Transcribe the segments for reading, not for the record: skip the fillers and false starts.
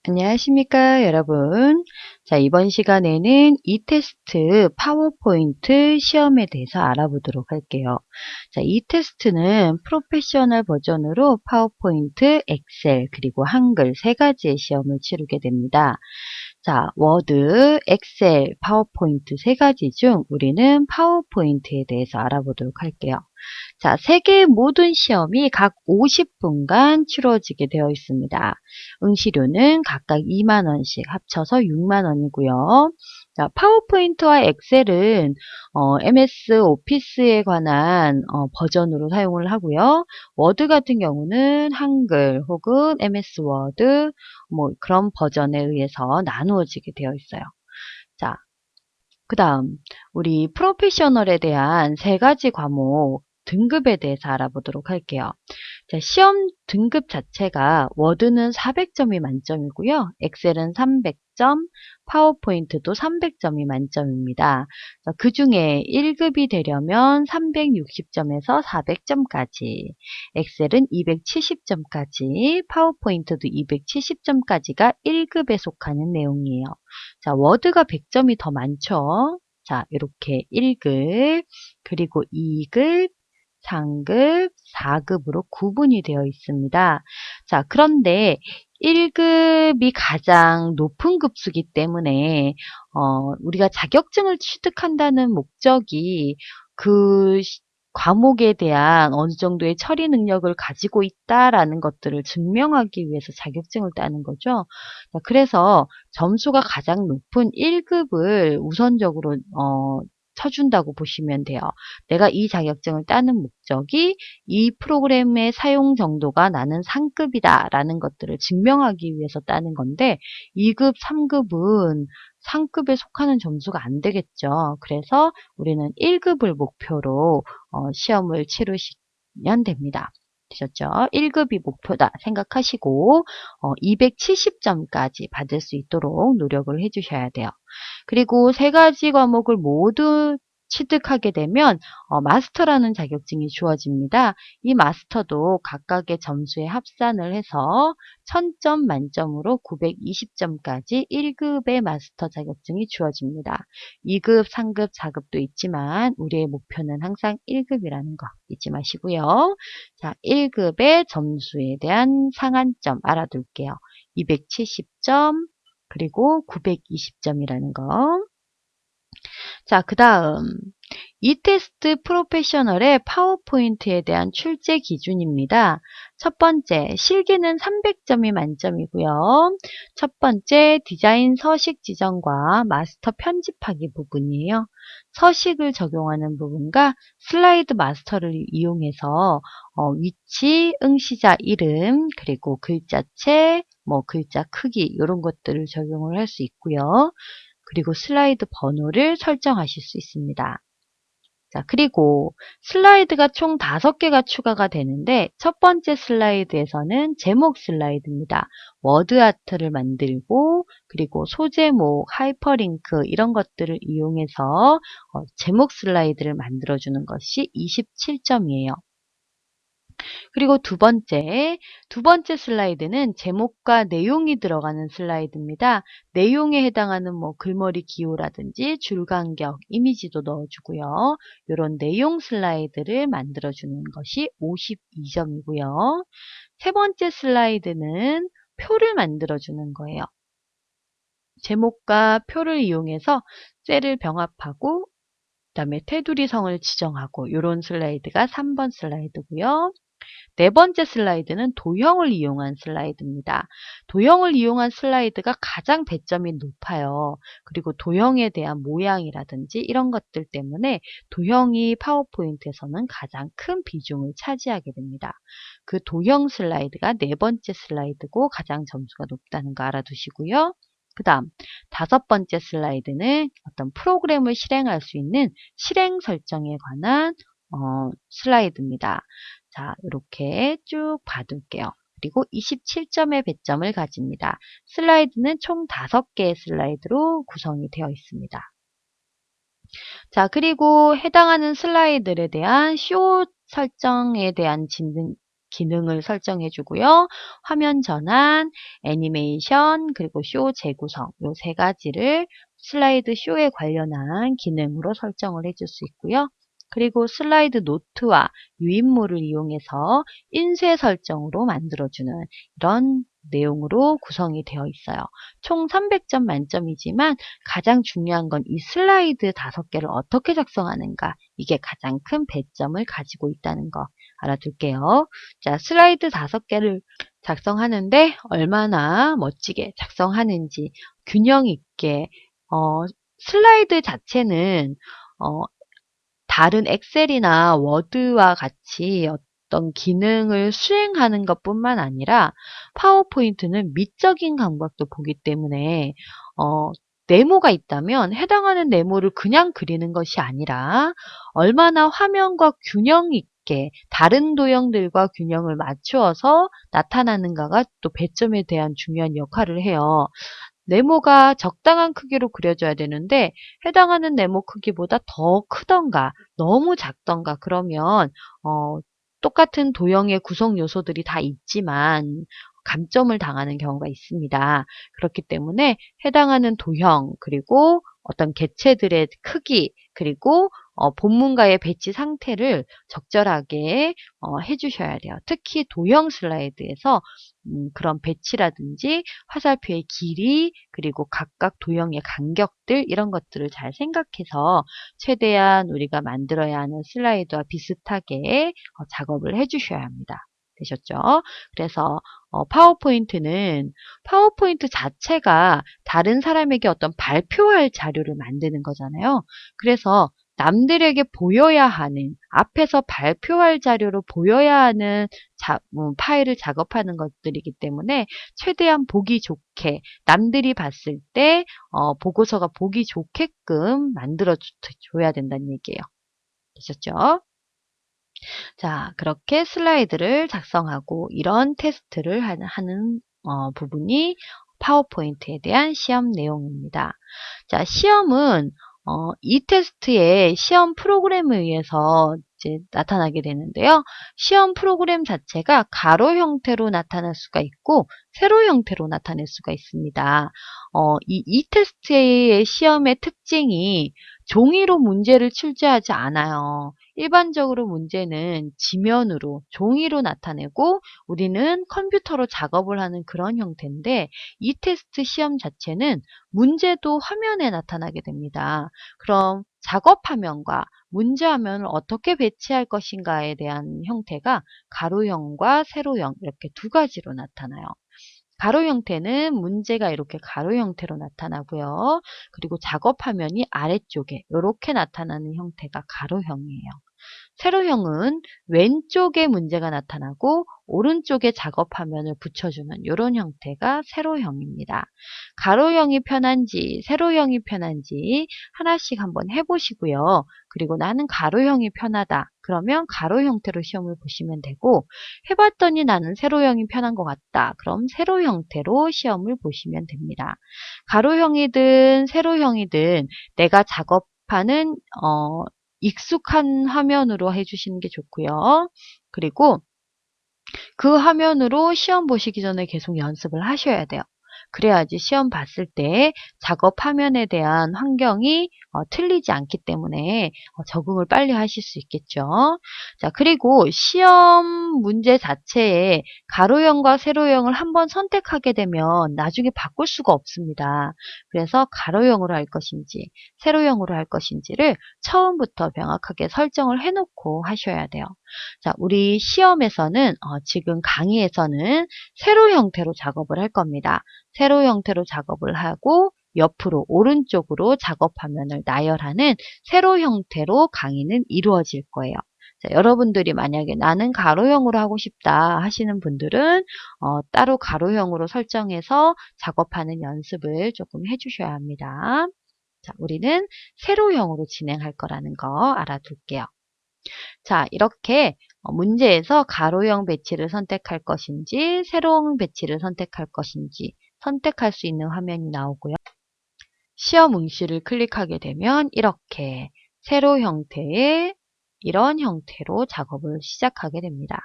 안녕하십니까, 여러분. 자, 이번 시간에는 이 테스트 파워포인트 시험에 대해서 알아보도록 할게요. 자, 이 테스트는 프로페셔널 버전으로 파워포인트, 엑셀, 그리고 한글 세 가지의 시험을 치르게 됩니다. 자, 워드, 엑셀, 파워포인트 세 가지 중 우리는 파워포인트에 대해서 알아보도록 할게요. 자, 세 개의 모든 시험이 각 50분간 치러지게 되어 있습니다. 응시료는 각각 2만 원씩 합쳐서 6만 원이고요. 자, 파워포인트와 엑셀은 MS 오피스에 관한 버전으로 사용을 하고요. 워드 같은 경우는 한글 혹은 MS 워드 뭐 그런 버전에 의해서 나누어지게 되어 있어요. 자, 그 다음 우리 프로페셔널에 대한 세 가지 과목 등급에 대해서 알아보도록 할게요. 자, 시험 등급 자체가 워드는 400점이 만점이고요. 엑셀은 300점, 파워포인트도 300점이 만점입니다. 그 중에 1급이 되려면 360점에서 400점까지, 엑셀은 270점까지, 파워포인트도 270점까지가 1급에 속하는 내용이에요. 자, 워드가 100점이 더 많죠. 자, 이렇게 1급, 그리고 2급, 3급, 4급으로 구분이 되어 있습니다. 자, 그런데 1급이 가장 높은 급수기 때문에 우리가 자격증을 취득한다는 목적이 그 과목에 대한 어느 정도의 처리 능력을 가지고 있다라는 것들을 증명하기 위해서 자격증을 따는 거죠. 자, 그래서 점수가 가장 높은 1급을 우선적으로 쳐준다고 보시면 돼요. 내가 이 자격증을 따는 목적이 이 프로그램의 사용 정도가 나는 상급이다 라는 것들을 증명하기 위해서 따는 건데 2급, 3급은 상급에 속하는 점수가 안 되겠죠. 그래서 우리는 1급을 목표로 시험을 치르시면 됩니다. 되셨죠? 1급이 목표다 생각하시고 270점까지 받을 수 있도록 노력을 해주셔야 돼요. 그리고 세 가지 과목을 모두 취득하게 되면 마스터라는 자격증이 주어집니다. 이 마스터도 각각의 점수에 합산을 해서 1000점 만점으로 920점까지 1급의 마스터 자격증이 주어집니다. 2급, 3급, 4급도 있지만 우리의 목표는 항상 1급이라는 거 잊지 마시고요. 자, 1급의 점수에 대한 상한점 알아둘게요. 270점, 그리고 920점이라는 거. 자, 그 다음 이 테스트 프로페셔널의 파워포인트에 대한 출제 기준입니다. 첫 번째, 실기는 300점이 만점이고요. 첫 번째, 디자인 서식 지정과 마스터 편집하기 부분이에요. 서식을 적용하는 부분과 슬라이드 마스터를 이용해서 위치, 응시자 이름, 그리고 글자체, 글자 크기 이런 것들을 적용을 할 수 있고요. 그리고 슬라이드 번호를 설정하실 수 있습니다. 자, 그리고 슬라이드가 총 5개가 추가가 되는데 첫 번째 슬라이드에서는 제목 슬라이드입니다. 워드 아트를 만들고 그리고 소제목, 하이퍼링크 이런 것들을 이용해서 제목 슬라이드를 만들어주는 것이 27점이에요. 그리고 두 번째 슬라이드는 제목과 내용이 들어가는 슬라이드입니다. 내용에 해당하는 글머리 기호라든지 줄 간격, 이미지도 넣어주고요. 이런 내용 슬라이드를 만들어주는 것이 52점이고요. 세 번째 슬라이드는 표를 만들어주는 거예요. 제목과 표를 이용해서 셀을 병합하고 그다음에 테두리성을 지정하고 이런 슬라이드가 3번 슬라이드고요. 네 번째 슬라이드는 도형을 이용한 슬라이드입니다. 도형을 이용한 슬라이드가 가장 배점이 높아요. 그리고 도형에 대한 모양이라든지 이런 것들 때문에 도형이 파워포인트에서는 가장 큰 비중을 차지하게 됩니다. 그 도형 슬라이드가 네 번째 슬라이드고 가장 점수가 높다는 거 알아두시고요. 그 다음 다섯 번째 슬라이드는 어떤 프로그램을 실행할 수 있는 실행 설정에 관한 슬라이드입니다. 자, 이렇게 쭉 봐둘게요. 그리고 27점의 배점을 가집니다. 슬라이드는 총 5개의 슬라이드로 구성이 되어 있습니다. 자, 그리고 해당하는 슬라이드에 대한 쇼 설정에 대한 기능을 설정해 주고요. 화면 전환, 애니메이션, 그리고 쇼 재구성 요 세 가지를 슬라이드 쇼에 관련한 기능으로 설정을 해줄 수 있고요. 그리고 슬라이드 노트와 유인물을 이용해서 인쇄 설정으로 만들어주는 이런 내용으로 구성이 되어 있어요. 총 300점 만점이지만 가장 중요한 건 이 슬라이드 5개를 어떻게 작성하는가, 이게 가장 큰 배점을 가지고 있다는 거 알아둘게요. 자, 슬라이드 5개를 작성하는데 얼마나 멋지게 작성하는지 균형 있게 슬라이드 자체는 다른 엑셀이나 워드와 같이 어떤 기능을 수행하는 것뿐만 아니라 파워포인트는 미적인 감각도 보기 때문에 네모가 있다면 해당하는 네모를 그냥 그리는 것이 아니라 얼마나 화면과 균형 있게 다른 도형들과 균형을 맞추어서 나타나는가가 또 배점에 대한 중요한 역할을 해요. 네모가 적당한 크기로 그려져야 되는데 해당하는 네모 크기보다 더 크던가 너무 작던가 그러면 똑같은 도형의 구성 요소들이 다 있지만 감점을 당하는 경우가 있습니다. 그렇기 때문에 해당하는 도형 그리고 어떤 개체들의 크기 그리고 본문과의 배치 상태를 적절하게 해주셔야 돼요. 특히 도형 슬라이드에서 그런 배치라든지 화살표의 길이 그리고 각각 도형의 간격들 이런 것들을 잘 생각해서 최대한 우리가 만들어야 하는 슬라이드와 비슷하게 작업을 해주셔야 합니다. 되셨죠? 그래서 파워포인트 자체가 다른 사람에게 어떤 발표할 자료를 만드는 거잖아요. 그래서 남들에게 보여야 하는, 앞에서 발표할 자료로 보여야 하는 파일을 작업하는 것들이기 때문에 최대한 보기 좋게, 남들이 봤을 때 보고서가 보기 좋게끔 만들어 줘야 된다는 얘기예요. 되셨죠? 자, 그렇게 슬라이드를 작성하고 이런 테스트를 하는 부분이 파워포인트에 대한 시험 내용입니다. 자, 시험은 이 테스트의 시험 프로그램에 의해서 이제 나타나게 되는데요. 시험 프로그램 자체가 가로 형태로 나타날 수가 있고 세로 형태로 나타낼 수가 있습니다. 이 테스트의 시험의 특징이 종이로 문제를 출제하지 않아요. 일반적으로 문제는 지면으로 종이로 나타내고 우리는 컴퓨터로 작업을 하는 그런 형태인데 이 테스트 시험 자체는 문제도 화면에 나타나게 됩니다. 그럼 작업 화면과 문제 화면을 어떻게 배치할 것인가에 대한 형태가 가로형과 세로형 이렇게 두 가지로 나타나요. 가로 형태는 문제가 이렇게 가로 형태로 나타나고요. 그리고 작업 화면이 아래쪽에 이렇게 나타나는 형태가 가로형이에요. 세로형은 왼쪽에 문제가 나타나고 오른쪽에 작업 화면을 붙여주는 이런 형태가 세로형입니다. 가로형이 편한지 세로형이 편한지 하나씩 한번 해보시고요. 그리고 나는 가로형이 편하다. 그러면 가로 형태로 시험을 보시면 되고 해봤더니 나는 세로형이 편한 것 같다. 그럼 세로 형태로 시험을 보시면 됩니다. 가로형이든 세로형이든 내가 작업하는 익숙한 화면으로 해주시는 게 좋고요. 그리고 그 화면으로 시험 보시기 전에 계속 연습을 하셔야 돼요. 그래야지 시험 봤을 때 작업 화면에 대한 환경이 틀리지 않기 때문에 적응을 빨리 하실 수 있겠죠. 자, 그리고 시험 문제 자체에 가로형과 세로형을 한번 선택하게 되면 나중에 바꿀 수가 없습니다. 그래서 가로형으로 할 것인지 세로형으로 할 것인지를 처음부터 명확하게 설정을 해놓고 하셔야 돼요. 자, 우리 시험에서는 지금 강의에서는 세로 형태로 작업을 할 겁니다. 세로 형태로 작업을 하고 옆으로 오른쪽으로 작업 화면을 나열하는 세로 형태로 강의는 이루어질 거예요. 자, 여러분들이 만약에 나는 가로형으로 하고 싶다 하시는 분들은 따로 가로형으로 설정해서 작업하는 연습을 조금 해주셔야 합니다. 자, 우리는 세로형으로 진행할 거라는 거 알아둘게요. 자, 이렇게 문제에서 가로형 배치를 선택할 것인지 세로형 배치를 선택할 것인지 선택할 수 있는 화면이 나오고요. 시험 응시를 클릭하게 되면 이렇게 세로 형태의 이런 형태로 작업을 시작하게 됩니다.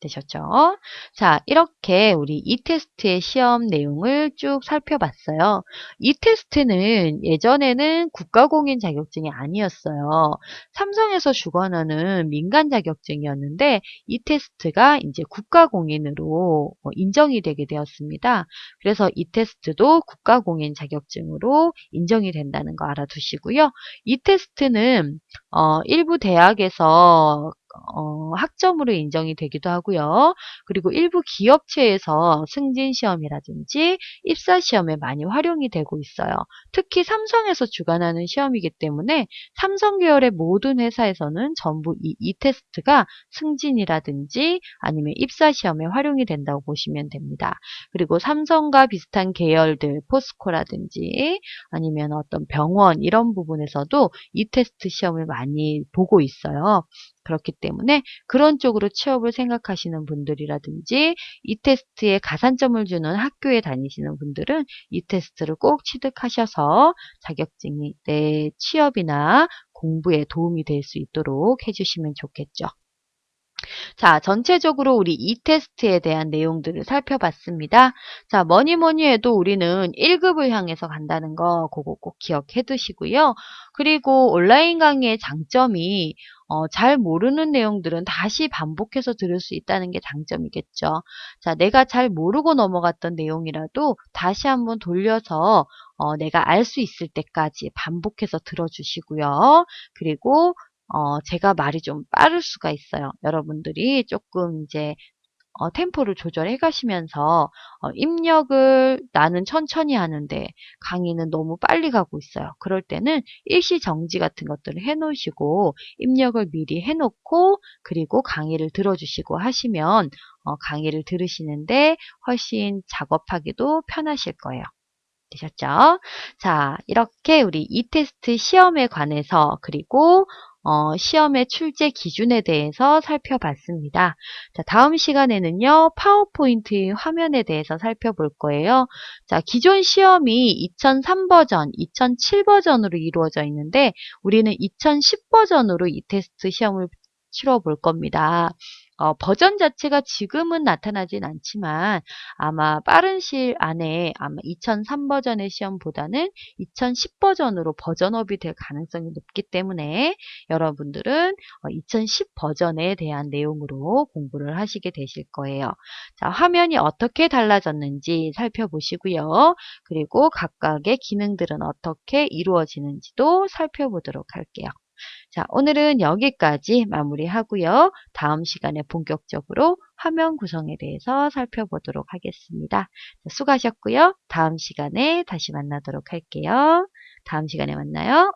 되셨죠? 자, 이렇게 우리 이 테스트의 시험 내용을 쭉 살펴봤어요. 이 테스트는 예전에는 국가공인 자격증이 아니었어요. 삼성에서 주관하는 민간 자격증이었는데 이 테스트가 이제 국가공인으로 인정이 되게 되었습니다. 그래서 이 테스트도 국가공인 자격증으로 인정이 된다는 거 알아두시고요. 이 테스트는 일부 대학에서 학점으로 인정이 되기도 하고요. 그리고 일부 기업체에서 승진 시험이라든지 입사 시험에 많이 활용이 되고 있어요. 특히 삼성에서 주관하는 시험이기 때문에 삼성 계열의 모든 회사에서는 전부 이 테스트가 승진이라든지 아니면 입사 시험에 활용이 된다고 보시면 됩니다. 그리고 삼성과 비슷한 계열들, 포스코라든지 아니면 어떤 병원 이런 부분에서도 이 테스트 시험을 많이 보고 있어요. 그렇기 때문에 그런 쪽으로 취업을 생각하시는 분들이라든지 이 테스트에 가산점을 주는 학교에 다니시는 분들은 이 테스트를 꼭 취득하셔서 자격증이 내 취업이나 공부에 도움이 될 수 있도록 해주시면 좋겠죠. 자, 전체적으로 우리 이 테스트에 대한 내용들을 살펴봤습니다. 자, 뭐니 뭐니 해도 우리는 1급을 향해서 간다는 거 그거 꼭 기억해 두시고요. 그리고 온라인 강의의 장점이 잘 모르는 내용들은 다시 반복해서 들을 수 있다는 게 장점이겠죠. 자, 내가 잘 모르고 넘어갔던 내용이라도 다시 한번 돌려서 내가 알 수 있을 때까지 반복해서 들어주시고요. 그리고 제가 말이 좀 빠를 수가 있어요. 여러분들이 조금 이제 템포를 조절해 가시면서 입력을 나는 천천히 하는데 강의는 너무 빨리 가고 있어요. 그럴 때는 일시 정지 같은 것들을 해 놓으시고 입력을 미리 해 놓고 그리고 강의를 들어주시고 하시면 강의를 들으시는데 훨씬 작업하기도 편하실 거예요. 되셨죠? 자, 이렇게 우리 이 테스트 시험에 관해서 그리고 시험의 출제 기준에 대해서 살펴봤습니다. 자, 다음 시간에는요, 파워포인트 화면에 대해서 살펴볼 거예요. 자, 기존 시험이 2003 버전, 2007 버전으로 이루어져 있는데, 우리는 2010 버전으로 이 테스트 시험을 치러 볼 겁니다. 버전 자체가 지금은 나타나진 않지만 아마 빠른 시일 안에 아마 2003 버전의 시험보다는 2010 버전으로 버전업이 될 가능성이 높기 때문에 여러분들은 2010 버전에 대한 내용으로 공부를 하시게 되실 거예요. 자, 화면이 어떻게 달라졌는지 살펴보시고요. 그리고 각각의 기능들은 어떻게 이루어지는지도 살펴보도록 할게요. 자, 오늘은 여기까지 마무리하고요. 다음 시간에 본격적으로 화면 구성에 대해서 살펴보도록 하겠습니다. 자, 수고하셨고요. 다음 시간에 다시 만나도록 할게요. 다음 시간에 만나요.